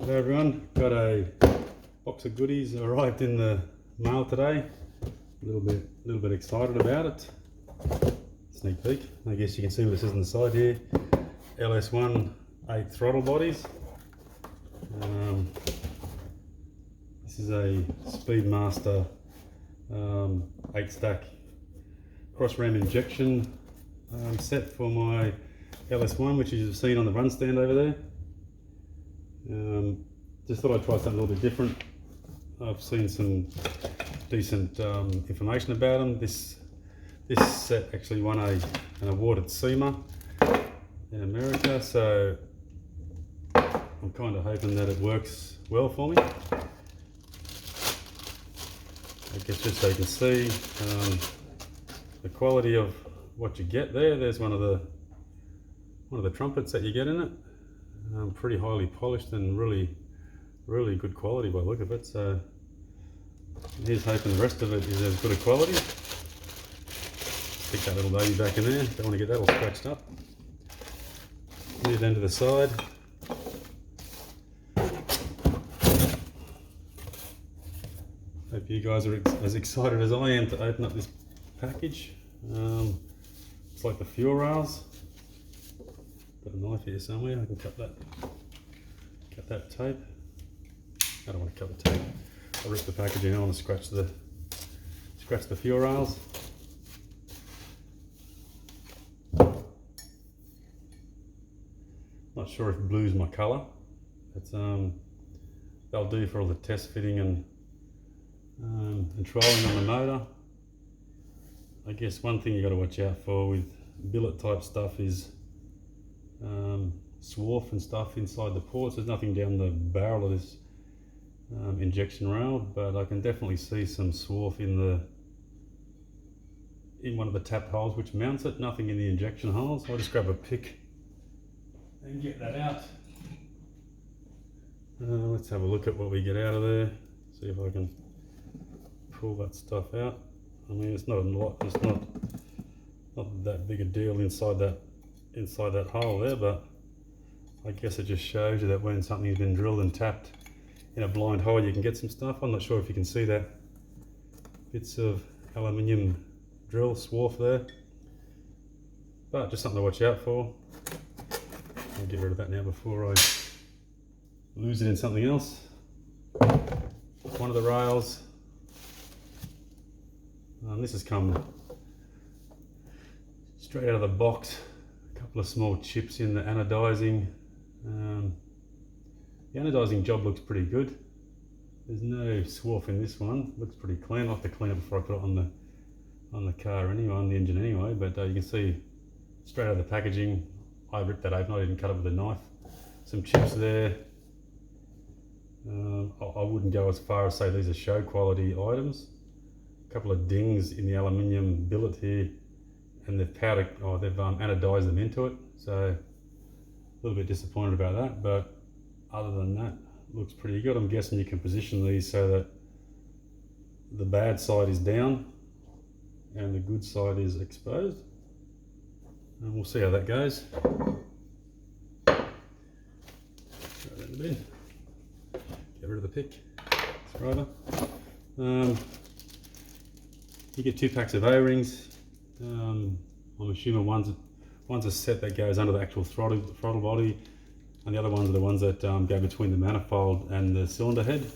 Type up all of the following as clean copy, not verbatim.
Hello everyone, got a box of goodies arrived in the mail today. A little bit excited about it. Sneak peek. I guess you can see what it says on the side here. LS1 8 throttle bodies. This is a Speedmaster 8 stack cross ram injection set for my LS1, which you've seen on the run stand over there. Just thought I'd try something a little bit different. I've seen some decent information about them. This set actually won an award at SEMA in America, so I'm kind of hoping that it works well for me. I guess just so you can see the quality of what you get there. There's one of the trumpets that you get in it. Pretty highly polished and really good quality by the look of it. So here's hoping the rest of it is as good a quality. Stick that little baby back in there. Don't want to get that all scratched up. Move then to the side. Hope you guys are as excited as I am to open up this package. It's like the fuel rails. Got a knife here somewhere. I can cut that tape. I don't want to cut the tape. I'll rip the packaging. I want to scratch the fuel rails. Not sure if blue's my colour. It's they'll do for all the test fitting and trialling on the motor. I guess one thing you got to watch out for with billet type stuff is swarf and stuff inside the ports. There's nothing down the barrel of this injection rail, but I can definitely see some swarf in one of the tap holes which mounts it. Nothing in the injection holes. I'll just grab a pick and get that out. Let's have a look at what we get out of there. See if I can pull that stuff out. I mean, it's not a lot. It's not that big a deal inside that hole there, but I guess it just shows you that when something's been drilled and tapped in a blind hole, you can get some stuff. I'm not sure if you can see that bits of aluminium drill swarf there, but just something to watch out for. I'll get rid of that now before I lose it in something else. One of the rails. This has come straight out of the box. A couple of small chips in the anodizing. The anodizing job looks pretty good. There's no swarf in this one. Looks pretty clean. I'll have to clean it before I put it on the car anyway, on the engine anyway. But you can see straight out of the packaging. I ripped that open. I didn't cut it with a knife. Some chips there. I wouldn't go as far as say these are show quality items. A couple of dings in the aluminium billet here, and they've anodized them into it. So a little bit disappointed about that, but other than that, looks pretty good. I'm guessing you can position these so that the bad side is down and the good side is exposed. And we'll see how that goes. Throw that in the bin. Get rid of the pick. Scraper. You get 2 packs of O-rings. I'm assuming one's a set that goes under the actual throttle body, and the other ones are the ones that go between the manifold and the cylinder head.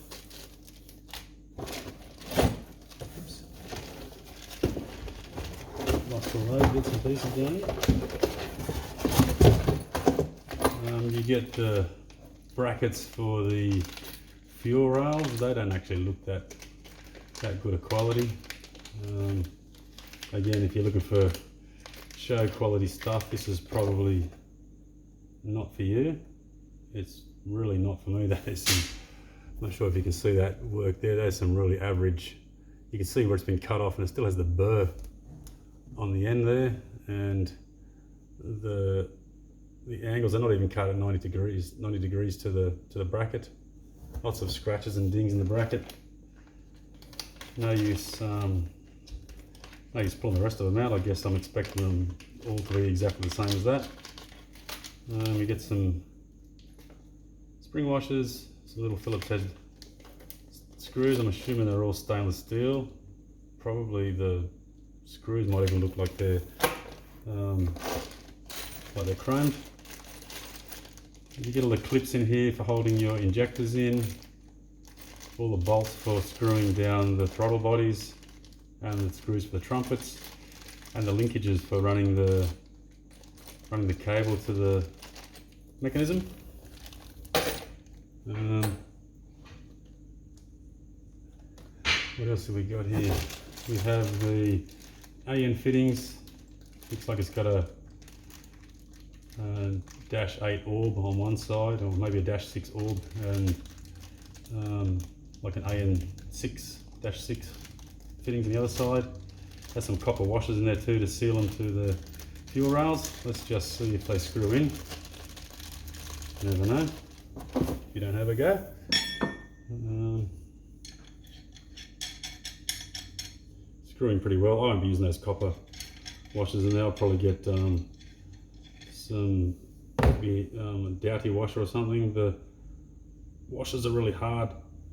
Oops. Lost all those bits and pieces down here. You get the brackets for the fuel rails. They don't actually look that good a quality. Again, if you're looking for show quality stuff, this is probably not for you. It's really not for me. That is some, I'm not sure if you can see that work there. There's some really average. You can see where it's been cut off, and it still has the burr on the end there, and the angles are not even cut at 90 degrees to the bracket. Lots of scratches and dings in the bracket. No use pulling the rest of them out. I guess I'm expecting them all to be exactly the same as that. We get some spring washers, little Phillips head screws. I'm assuming they're all stainless steel. Probably the screws might even look like they're chromed. You get all the clips in here for holding your injectors in, all the bolts for screwing down the throttle bodies, and the screws for the trumpets, and the linkages for running the cable to the mechanism. What else have we got here? We have the AN fittings. Looks like it's got a -8 orb on one side, or maybe a -6 orb, and like an AN6-6 fittings on the other side. Has some copper washers in there too to seal them to the fuel rails. Let's just see if they screw in. You never know. If you don't have a go. Screwing pretty well. I won't be using those copper washers in there. I'll probably get some Doughty washer or something. The washers are really hard,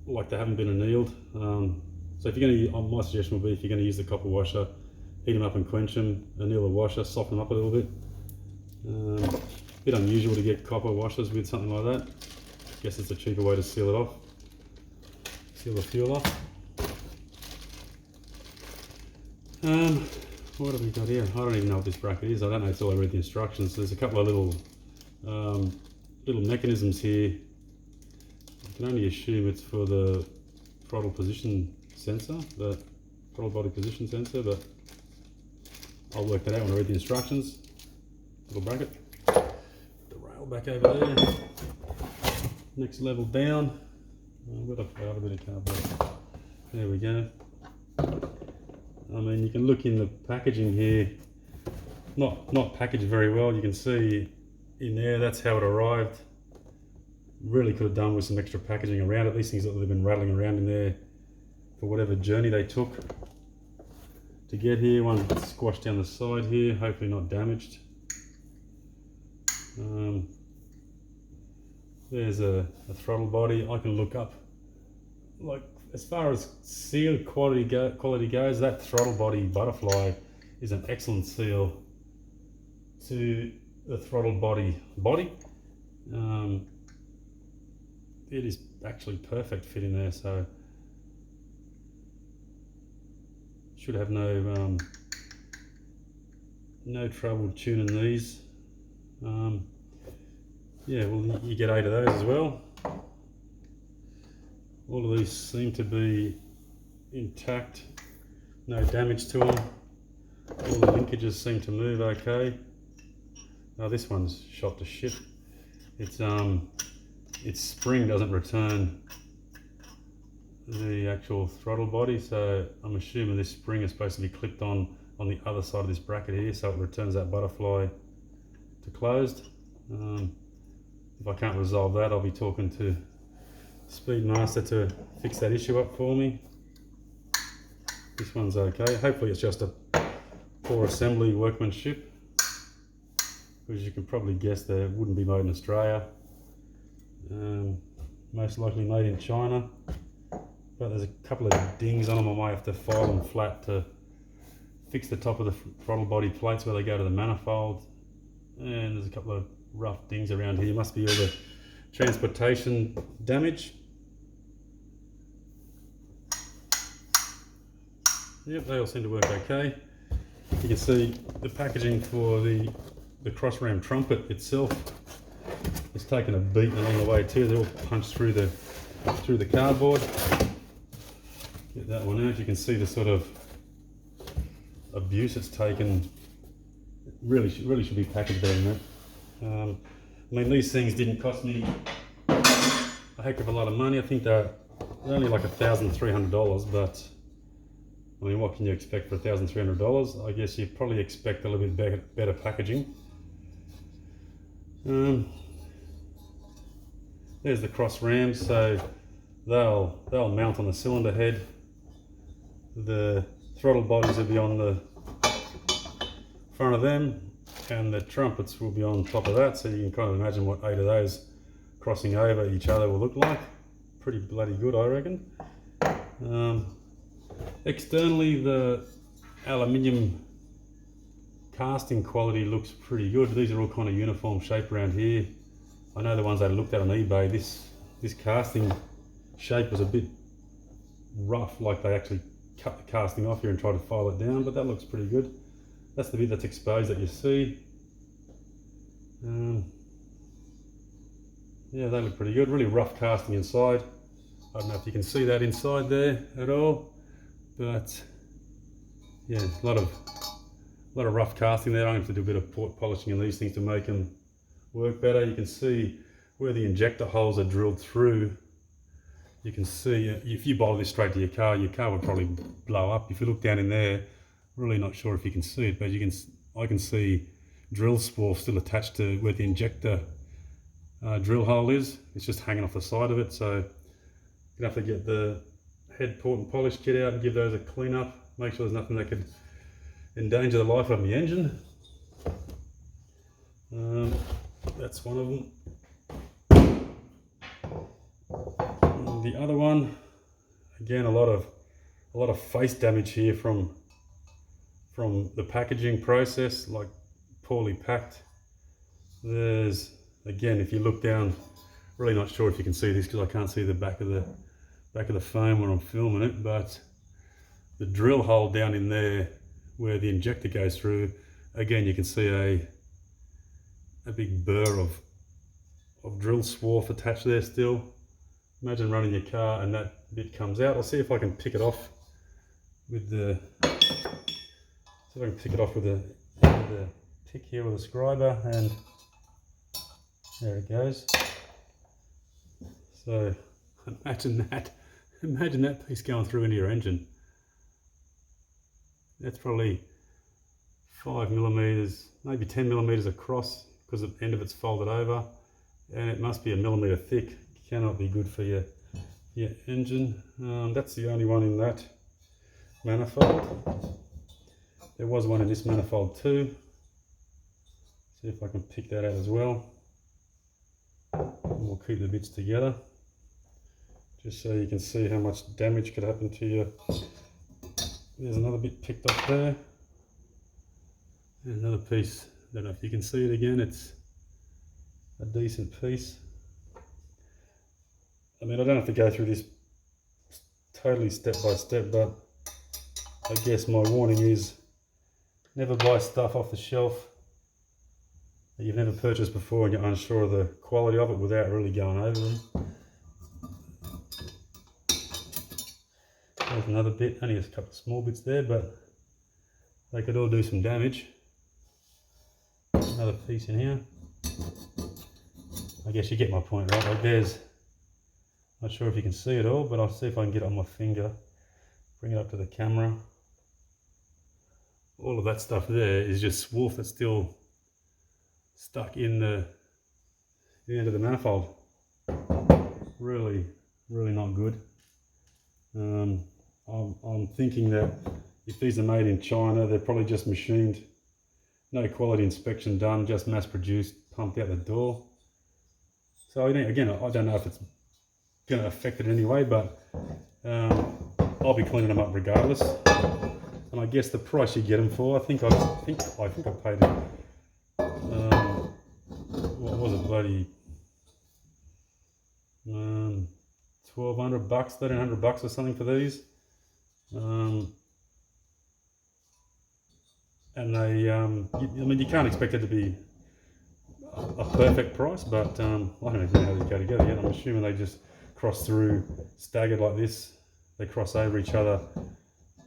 like they haven't been annealed. So if you're going to, my suggestion would be, if you're going to use the copper washer, heat them up and quench them, anneal the washer, soften them up a little bit. A bit unusual to get copper washers with something like that. I guess it's a cheaper way to seal it off, seal the fuel off. What have we got here? I don't even know what this bracket is. I don't know until I read the instructions. So there's a couple of little mechanisms here. I can only assume it's for the throttle position sensor, the throttle body position sensor, but I'll work that out when I read the instructions. Little bracket. The rail back over there. Next level down. Where the a bit of cardboard. There we go. I mean, you can look in the packaging here. Not packaged very well. You can see in there, that's how it arrived. Really could have done with some extra packaging around it. These things that have been rattling around in there for whatever journey they took to get here. One squashed down the side here, hopefully not damaged. There's a throttle body. I can look up, like, as far as seal quality goes, that throttle body butterfly is an excellent seal to the throttle body. It is actually perfect fit in there, so should have no trouble tuning these. Yeah, well, you get 8 of those as well. All of these seem to be intact, no damage to them. All the linkages seem to move okay. Oh, this one's shot to shit. Its spring doesn't return the actual throttle body, so I'm assuming this spring is supposed to be clipped on the other side of this bracket here, so it returns that butterfly to closed. If I can't resolve that, I'll be talking to Speedmaster to fix that issue up for me. This one's okay. Hopefully it's just a poor assembly workmanship, because you can probably guess that it wouldn't be made in Australia. Most likely made in China, but there's a couple of dings on them. I might have to file them flat to fix the top of the throttle body plates where they go to the manifold, and there's a couple of rough dings around here. Must be all the transportation damage. Yep, they all seem to work okay. You can see the packaging for the cross ram trumpet itself has taken a beating along the way too. They're all punched through the cardboard. Get that one out. You can see the sort of abuse it's taken. Really should be packaged better than that. I mean, these things didn't cost me a heck of a lot of money. I think they're only like $1,300, but I mean, what can you expect for $1,300? I guess you probably expect a little bit better packaging. There's the cross rams, so they'll mount on the cylinder head. The throttle bodies will be on the front of them, and the trumpets will be on top of that, so you can kind of imagine what 8 of those crossing over each other will look like. pretty bloody good, I reckon. Externally, the aluminium casting quality looks pretty good. These are all kind of uniform shape around here. I know the ones I looked at on eBay, this casting shape was a bit rough, like they actually cut the casting off here and tried to file it down, but that looks pretty good. That's the bit that's exposed that you see. Yeah, they look pretty good. Really rough casting inside. I don't know if you can see that inside there at all, but yeah, a lot of rough casting there. I'm going to have to do a bit of polishing on these things to make them work better. You can see where the injector holes are drilled through. You can see if you bolt this straight to your car would probably blow up. If you look down in there, really not sure if you can see it, but I can see drill swarf still attached to where the injector drill hole is. It's just hanging off the side of it, so you're gonna have to get the head port and polish kit out and give those a clean up. Make sure there's nothing that could endanger the life of the engine. That's one of them. And the other one, again, a lot of face damage here from the packaging process, like poorly packed. There's, again, if you look down, really not sure if you can see this because I can't see the back of the phone when I'm filming it, but the drill hole down in there where the injector goes through, again, you can see a big burr of drill swarf attached there still. Imagine running your car and that bit comes out. I'll see if I can pick it off with the pick here with a scriber, and there it goes. So imagine that piece going through into your engine. That's probably 5 millimeters, maybe 10 millimeters across, because the end of it's folded over, and it must be a millimeter thick. Cannot be good for your engine. That's the only one in that manifold. There was one in this manifold too. See if I can pick that out as well. And we'll keep the bits together, just so you can see how much damage could happen to you. There's another bit picked up there. And another piece, I don't know if you can see it again, it's a decent piece. I mean, I don't have to go through this totally step by step, but I guess my warning is never buy stuff off the shelf that you've never purchased before and you're unsure of the quality of it without really going over them. There's another bit, only a couple of small bits there, but they could all do some damage. Another piece in here. I guess you get my point, right? Like there's, not sure if you can see it all, but I'll see if I can get it on my finger, bring it up to the camera. All of that stuff there is just swarf that's still stuck in the end of the manifold. Really not good. I'm thinking that if these are made in China, they're probably just machined, no quality inspection done, just mass produced, pumped out the door. So again, I don't know if it's going to affect it anyway, but I'll be cleaning them up regardless. And I guess the price you get them for, I think I paid it. What was it, bloody $1,200, $1,300 or something for these. And they, I mean, you can't expect it to be a perfect price, but I don't even know how they go together yet. I'm assuming they just cross through staggered like this. They cross over each other.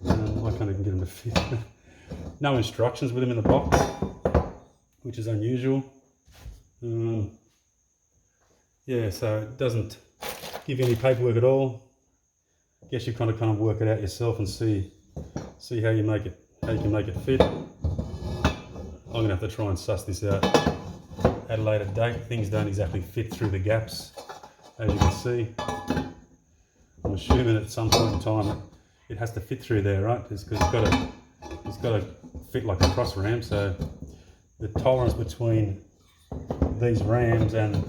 I can't even get them to fit. No instructions with them in the box, which is unusual. Yeah, so it doesn't give you any paperwork at all. I guess you kind of work it out yourself and see how you make it, how you can make it fit. I'm gonna have to try and suss this out at a later date. Things don't exactly fit through the gaps, as you can see. I'm assuming at some point in time it has to fit through there, right? Because it's got to fit like a cross ram. So the tolerance between these rams and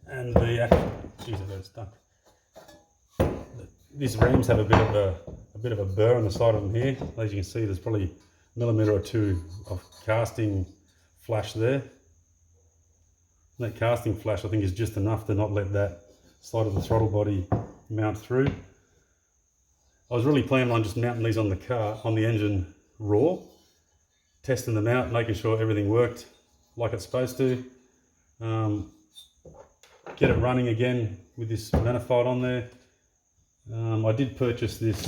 the Jeez, I got it stuck. These rams have a bit of a burr on the side of them here. As you can see, there's probably a millimetre or two of casting flash there. And that casting flash, I think, is just enough to not let that side of the throttle body mount through. I was really planning on just mounting these on the car, on the engine raw, testing them out, making sure everything worked like it's supposed to. Get it running again with this manifold on there. I did purchase this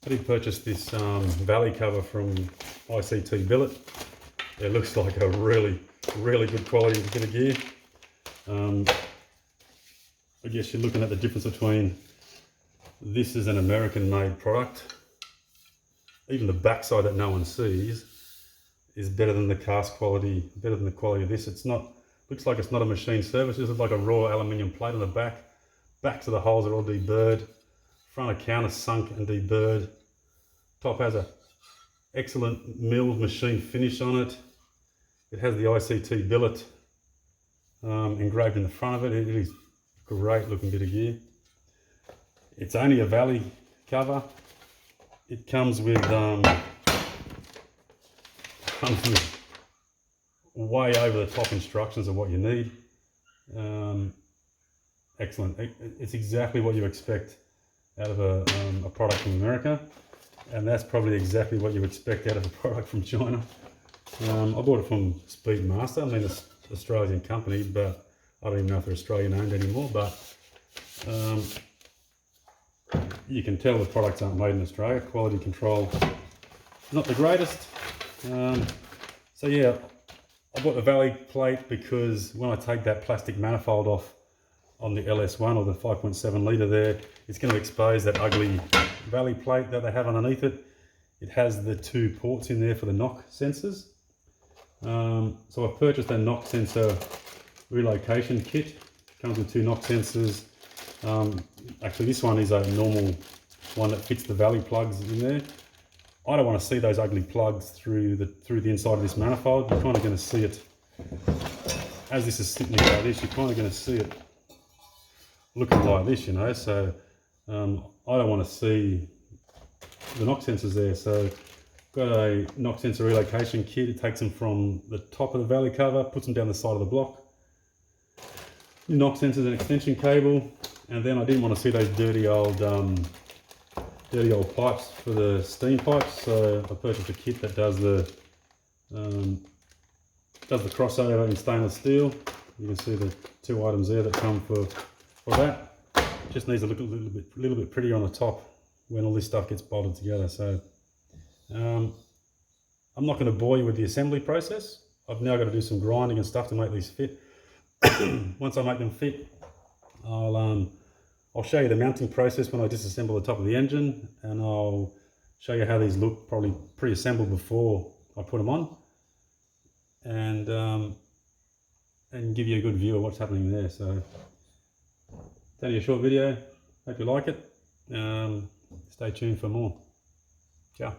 valley cover from ICT Billet. It looks like a really good quality bit of gear. I guess you're looking at the difference between this is an American made product. Even the backside that no one sees is better than the cast quality, better than the quality of this. It's not, looks like it's not a machine service. This is like a raw aluminium plate on the back. Backs of the holes are all deburred. Front of counter sunk and deburred. Top has a excellent mill machine finish on it. It has the ICT billet engraved in the front of it. It is a great looking bit of gear. It's only a valley cover. It comes with way over the top instructions of what you need. Excellent. It's exactly what you expect out of a product from America, and that's probably exactly what you expect out of a product from China. I bought it from Speedmaster. I mean, it's an Australian company, but I don't even know if they're Australian owned anymore, but you can tell the products aren't made in Australia. Quality control, not the greatest. So yeah, I bought the valley plate because when I take that plastic manifold off on the LS1 or the 5.7 litre there, it's going to expose that ugly valley plate that they have underneath it. It has the two ports in there for the knock sensors. So I've purchased a knock sensor relocation kit. It comes with two knock sensors. Actually, this one is a normal one that fits the valley plugs in there. I don't want to see those ugly plugs through the inside of this manifold. You're kind of going to see it as this is sitting like this. You're kind of going to see it looking like this, you know. So I don't want to see the knock sensors there. So got a knock sensor relocation kit. It takes them from the top of the valley cover, puts them down the side of the block. New knock sensors and extension cable, and then I didn't want to see those dirty old pipes for the steam pipes. So I purchased a kit that does the crossover in stainless steel. You can see the two items there that come for that. It just needs to look a little bit prettier on the top when all this stuff gets bolted together. So I'm not going to bore you with the assembly process. I've now got to do some grinding and stuff to make these fit. Once I make them fit, I'll show you the mounting process when I disassemble the top of the engine, and I'll show you how these look probably pre-assembled before I put them on, and give you a good view of what's happening there. So it's only a short video. Hope you like it. Stay tuned for more. Ciao.